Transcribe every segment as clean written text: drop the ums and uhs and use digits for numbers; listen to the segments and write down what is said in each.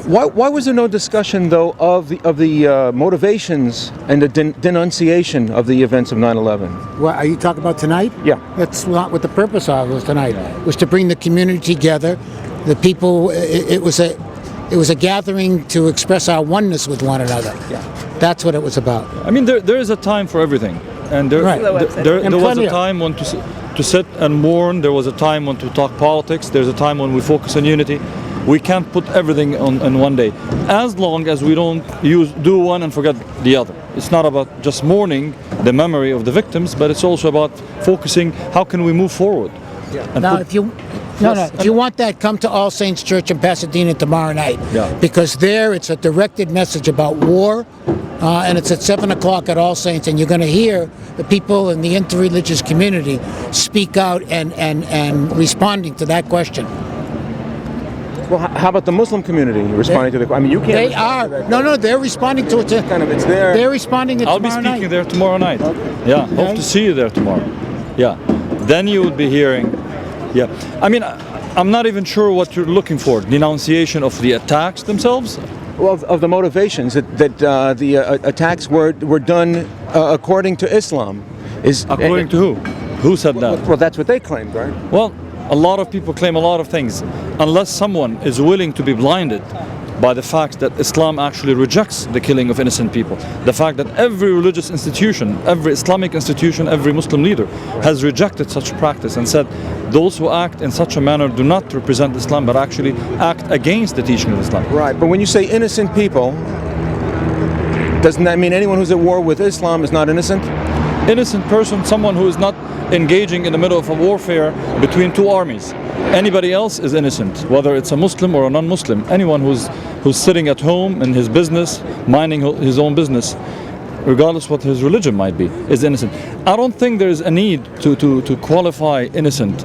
Why was there no discussion, though, of the motivations and the denunciation of the events of 9/11? What are you talking about tonight? Yeah. That's not what the purpose of it was tonight. It was to bring the community together. The people. It was a gathering to express our oneness with one another. Yeah. That's what it was about. I mean, there is a time for everything, and there was a time when to sit and mourn. There was a time when to talk politics. There's a time when we focus on unity. We can't put everything on one day, as long as we don't do one and forget the other. It's not about just mourning the memory of the victims, but it's also about focusing how can we move forward. Yeah. Now, if you want that, come to All Saints Church in Pasadena tomorrow night. Yeah. Because there it's a directed message about war, and it's at 7 o'clock at All Saints, and you're going to hear the people in the interreligious community speak out and responding to that question. Well, how about the Muslim community responding to the? I mean, you can't. They are. No, they're responding to it. It's there. They're responding to it I'll be tomorrow speaking night. there tomorrow night. Okay. Yeah, hope to see you there tomorrow. Yeah, then you would be hearing. Yeah, I mean, I'm not even sure what you're looking for. Denunciation of the attacks themselves. Well, of the motivations that the attacks were done according to Islam. According to who? Who said that? Well, that's what they claimed, right? Well, a lot of people claim a lot of things. Unless someone is willing to be blinded by the fact that Islam actually rejects the killing of innocent people, the fact that every religious institution, every Islamic institution, every Muslim leader has rejected such practice and said those who act in such a manner do not represent Islam but actually act against the teaching of Islam. Right, but when you say innocent people, doesn't that mean anyone who's at war with Islam is not innocent? Innocent person, someone who is not engaging in the middle of a warfare between two armies. Anybody else is innocent, whether it's a Muslim or a non-Muslim. Anyone who's sitting at home in his business, minding his own business, regardless what his religion might be, is innocent. I don't think there's a need to qualify innocent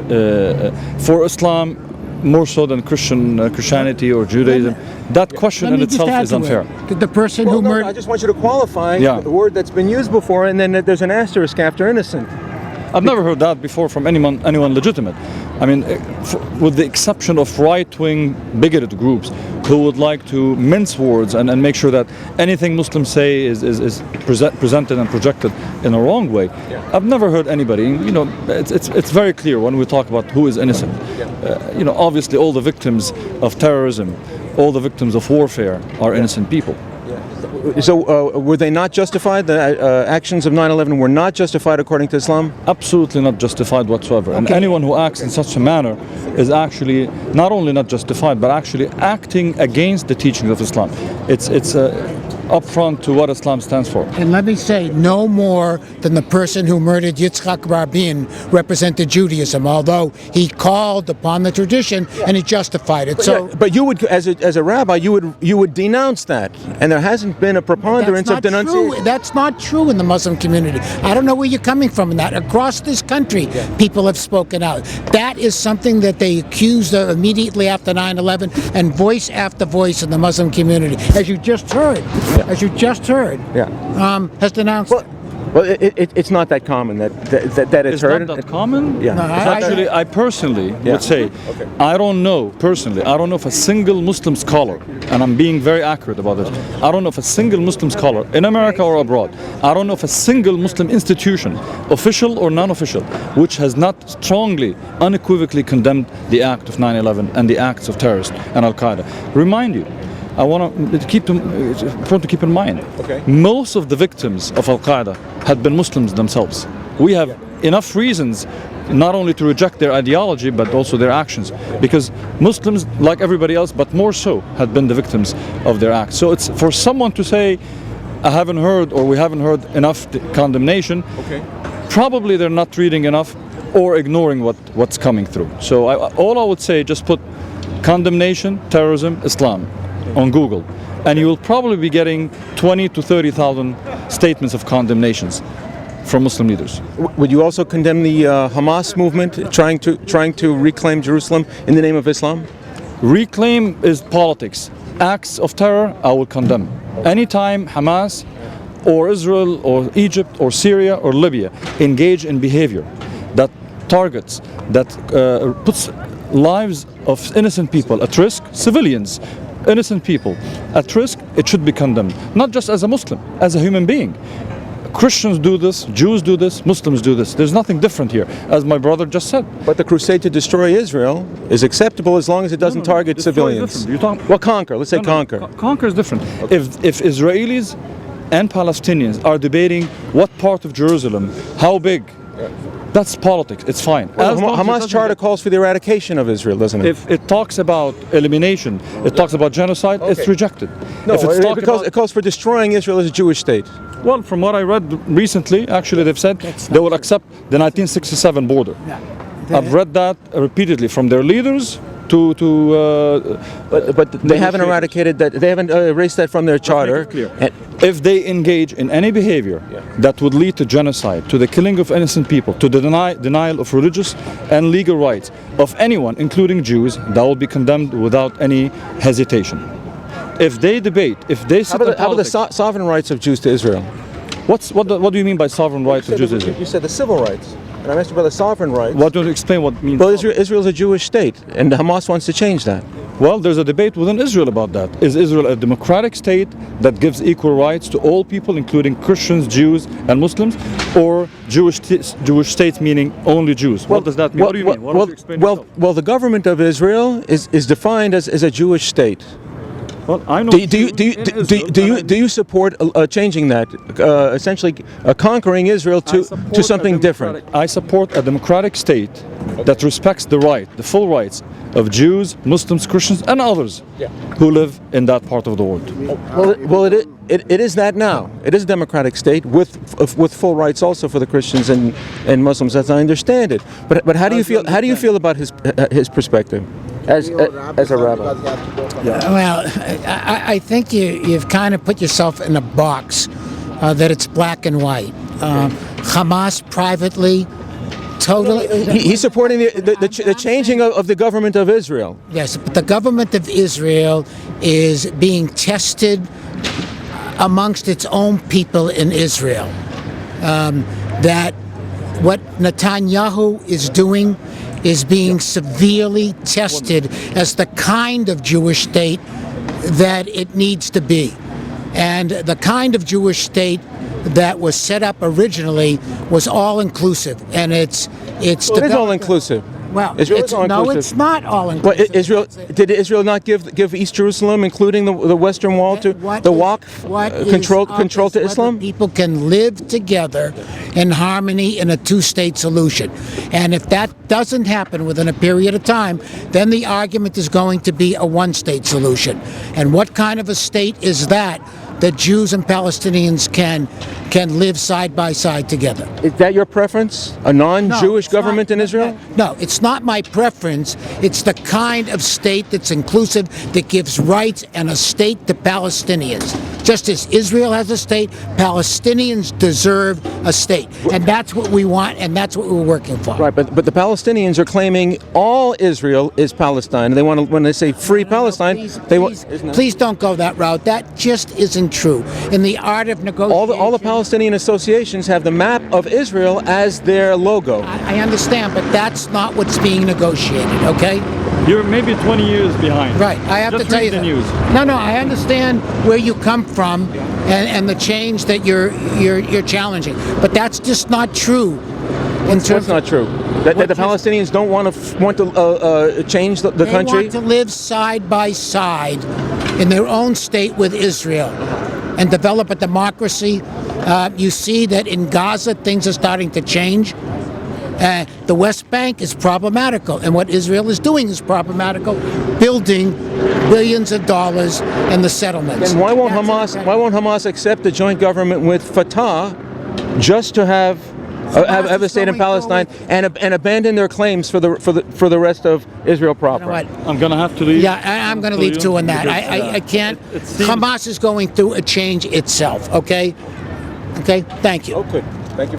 for Islam more so than Christianity or Judaism. That question in itself is unfair. The person who murdered. I just want you to qualify the word that's been used before, and then there's an asterisk after innocent. I've never heard that before from anyone legitimate. I mean, with the exception of right-wing bigoted groups who would like to mince words and make sure that anything Muslims say is presented and projected in a wrong way. Yeah. I've never heard anybody. You know, it's very clear when we talk about who is innocent. You know, obviously all the victims of terrorism, all the victims of warfare are innocent people. So were they not justified? The actions of 9/11 were not justified according to Islam? Absolutely not justified whatsoever. Okay. And anyone who acts in such a manner is actually not only not justified, but actually acting against the teachings of Islam. It's upfront to what Islam stands for. And let me say, no more than the person who murdered Yitzhak Rabin represented Judaism, although he called upon the tradition and he justified it. But you would, as a rabbi, you would denounce that, and there hasn't been a preponderance of denunciation. That's not true in the Muslim community. I don't know where you're coming from in that. Across this country, people have spoken out. That is something that they accused of immediately after 9/11, and voice after voice in the Muslim community, as you just heard. Has denounced. Well, it's not that common that it's heard. It's not that common? Yeah. No, actually, I personally would say, I don't know if a single Muslim scholar, and I'm being very accurate about this, I don't know if a single Muslim scholar in America or abroad, I don't know if a single Muslim institution, official or non-official, which has not strongly, unequivocally condemned the act of 9/11 and the acts of terrorists and Al-Qaeda. Remind you, I want to keep in mind, most of the victims of Al-Qaeda had been Muslims themselves. We have enough reasons not only to reject their ideology, but also their actions, because Muslims, like everybody else, but more so, had been the victims of their acts. So it's for someone to say, I haven't heard, or we haven't heard enough condemnation, probably they're not reading enough or ignoring what's coming through. So all I would say, just put condemnation, terrorism, Islam on Google, and you will probably be getting 20 to 30,000 statements of condemnations from Muslim leaders. Would you also condemn the Hamas movement trying to reclaim Jerusalem in the name of Islam? Reclaim is politics. Acts of terror, I will condemn. Anytime Hamas or Israel or Egypt or Syria or Libya engage in behavior that targets, that puts lives of innocent people at risk, civilians, innocent people at risk, it should be condemned. Not just as a Muslim, as a human being. Christians do this, Jews do this, Muslims do this. There's nothing different here, as my brother just said. But the crusade to destroy Israel is acceptable as long as it doesn't target civilians. Well, conquer. Let's say conquer. Conquer is different. If Israelis and Palestinians are debating what part of Jerusalem, how big, that's politics. It's fine. Well, Hamas charter calls for the eradication of Israel, doesn't it? If it talks about elimination, it talks about genocide, it's rejected. No, if it calls for destroying Israel as a Jewish state. Well, from what I read recently, actually they've said they will accept the 1967 border. I've read that repeatedly from their leaders but they haven't eradicated that. They haven't erased that from their charter. If they engage in any behavior that would lead to genocide, to the killing of innocent people, to the denial of religious and legal rights of anyone, including Jews, that will be condemned without any hesitation. If they debate, if they sit how about the sovereign rights of Jews to Israel? What do you mean by sovereign rights of Jews to Israel? You said the civil rights. And I'm asking about the sovereign rights. What do you explain what means? Well, Israel's a Jewish state, and Hamas wants to change that. Well, there's a debate within Israel about that. Is Israel a democratic state that gives equal rights to all people, including Christians, Jews, and Muslims, or Jewish states meaning only Jews? What does that mean? What do you mean? Why don't you explain yourself? Well, the government of Israel is defined as a Jewish state. Well, I know. Do you support changing that, essentially conquering Israel to something different? I support a democratic state that respects the full rights of Jews, Muslims, Christians, and others who live in that part of the world. Well, it is that now. It is a democratic state with full rights also for the Christians and Muslims, as I understand it. But how do you feel? How do you feel about his perspective? As a rabbi. Well, I think you've kind of put yourself in a box that it's black and white. Hamas privately, totally. He's supporting the changing of the government of Israel. Yes, but the government of Israel is being tested amongst its own people in Israel. That what Netanyahu is doing is being severely tested as the kind of Jewish state that it needs to be. And the kind of Jewish state that was set up originally was all-inclusive. And it is all-inclusive. Well, no, it's not all-inclusive. But did Israel not give East Jerusalem, including the Western Wall, to the Waqf control to Islam? People can live together in harmony in a two-state solution. And if that doesn't happen within a period of time, then the argument is going to be a one-state solution. And what kind of a state is that Jews and Palestinians can live side by side together? Is that your preference? A non-Jewish government in Israel? No, it's not my preference. It's the kind of state that's inclusive, that gives rights and a state to Palestinians. Just as Israel has a state, Palestinians deserve a state. And that's what we want, and that's what we're working for. Right, but the Palestinians are claiming all Israel is Palestine. They want to, when they say free Palestine, please don't go that route. That just isn't true. In the art of negotiation, all the Palestinian associations have the map of Israel as their logo. I understand, but that's not what's being negotiated, okay? You're maybe 20 years behind. Right, I have to tell you that. News. No, I understand where you come from and the change that you're challenging, but that's just not true. What's not true? That the Palestinians don't want to change the country? They want to live side by side in their own state with Israel and develop a democracy. You see that in Gaza things are starting to change. The West Bank is problematical, and what Israel is doing is problematical, building billions of dollars in the settlements. And why won't Hamas accept the joint government with Fatah just to have a state in Palestine and abandon their claims for the rest of Israel proper? You know what? I'm gonna have to leave. Yeah, I'm gonna leave too on that. I can't. Hamas is going through a change itself. Okay. Thank you. Okay.